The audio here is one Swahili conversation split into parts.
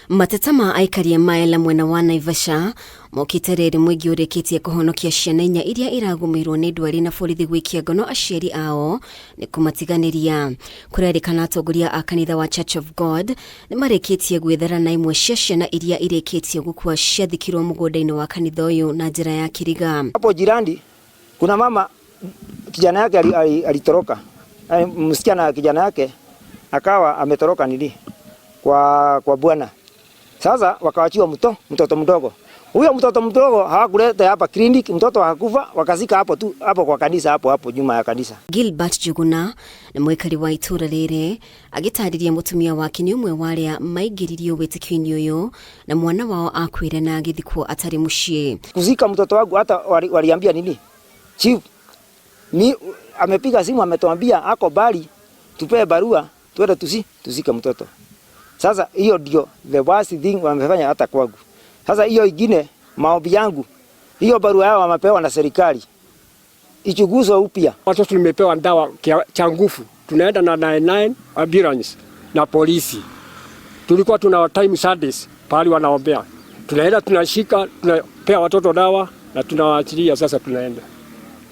Mateta ma aikari Maela mwena wa NAIVASHA mokite riri mwigi urikitie kuhonokia ciana inya iria iragumirwo ni ndwari na borithi gwikia ngono aciari ao ni kumatiganiria. Kurerikana atongoria a kanitha wa Church of God ni marikitie gwethera na imwe cia ciana iria irikitie gukua ciathikirwo mugunda-ini wa kanitha uyu na njira ya kiriga. Hapo jirani kuna mama kijana yake alitoroka. Msichana kijana yake akawa ametoroka nini kwa bwana. Sasa wakawachiwa mtoto mdogo. Huyo mtoto mdogo hawakuleta hapa clinic, mtoto hakufa, wakazika hapo kwa kanisa hapo nyuma ya kanisa. Gilbert Juguna na mwekari wa ITURA riri agitariria mutumia wake ni umwe waria maigiririo WITIKIO uyu na mwana wao akwire na agithikwo atari mucii. Kuzika mtoto wangu hata waliambia nini? Chief ni amepiga simu ametuambia ako bali tupe barua twende tuzike mtoto. Sasa hiyo ndio the worst thing wamefanya hata kwangu. Sasa hiyo ingine maombi yangu, hiyo barua yao wamepewa na serikali ichunguzwe upya. Watoto tumepewa dawa cha nguvu, tunaenda na 99 ambulance na polisi. Tulikuwa tuna time service pale wanaombea, tunaenda tunashika, tunapea watoto dawa na tunawaachilia. Sasa tunaenda,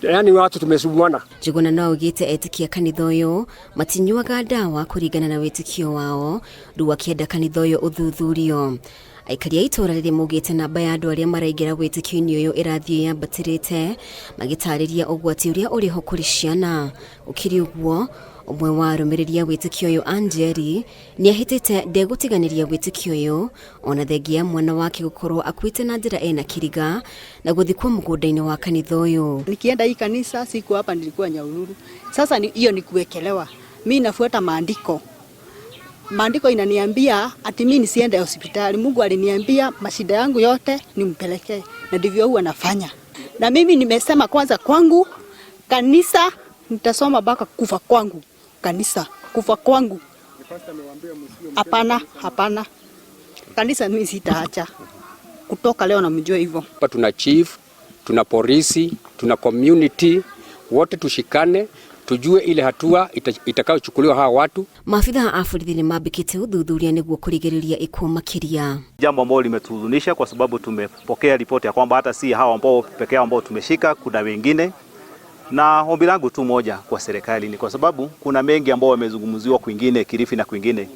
yani watu tumesumbuana. Juguna no ugite etikia kanitha uyu matinyuaga dawa kuringana na witikio wao, ndu akienda kanitha uyu uthuthurio. Aikari a itura riri mugite namba ya andu aria maraingira witikio-ini uyu irathie yambatirite magitariria ugwati uria uriho kuri ciana. Ukiri uguo umwe wa arumiriri a witikio uyu Angeli ni ahitite ndegutiganiria witikio uyu ona thengia mwana wake gukorwo akuite na njira ena kiriga na guthikwo mugunda-ini wa kanitha uyu. Nikienda hii kanisa siku hapa nilikuwa Nyahururu. Sasa hiyo ni kuwekelewa. Mimi nafuata maandiko. Maandiko inaniambia ati mimi nisiende hospitali. Mungu aliniambia mashida yangu yote nimpelekee, na ndivyo huwa nafanya. Na mimi nimesema kwanza kwangu kanisa nitasoma mpaka kufa kwangu. Kanisa kufa kwangu. Hapana. Kanisa mimi sitaacha. Kutoka leo namjua hivyo. Hapa tuna chief, tuna polisi, tuna community, wote tushikane. Tujue ile hatua itakayochukuliwa hawa watu. Maafitha a borithi ni mambikite uthuthuria niguo kurigiriria ikuũ makiria. Jambo ambalo limetuhuzunisha kwa sababu tumepokea ripoti ya kwamba hata si hawa ambao pekee ambao tumeshika, kuna wengine. Na ombi langu tu moja kwa serikali ni kwa sababu kuna mengi ambao wamezungumziwa kwingine Kilifi na kwingine.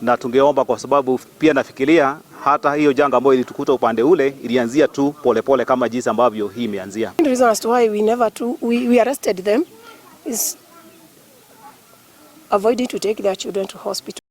Na tungeomba kwa sababu pia nafikiria hata hiyo janga ambayo ilitukuta upande ule ilianzia tu polepole kama jinsi ambavyo hii imeanzia. The reason as to why we arrested them is avoiding to take their children to hospital.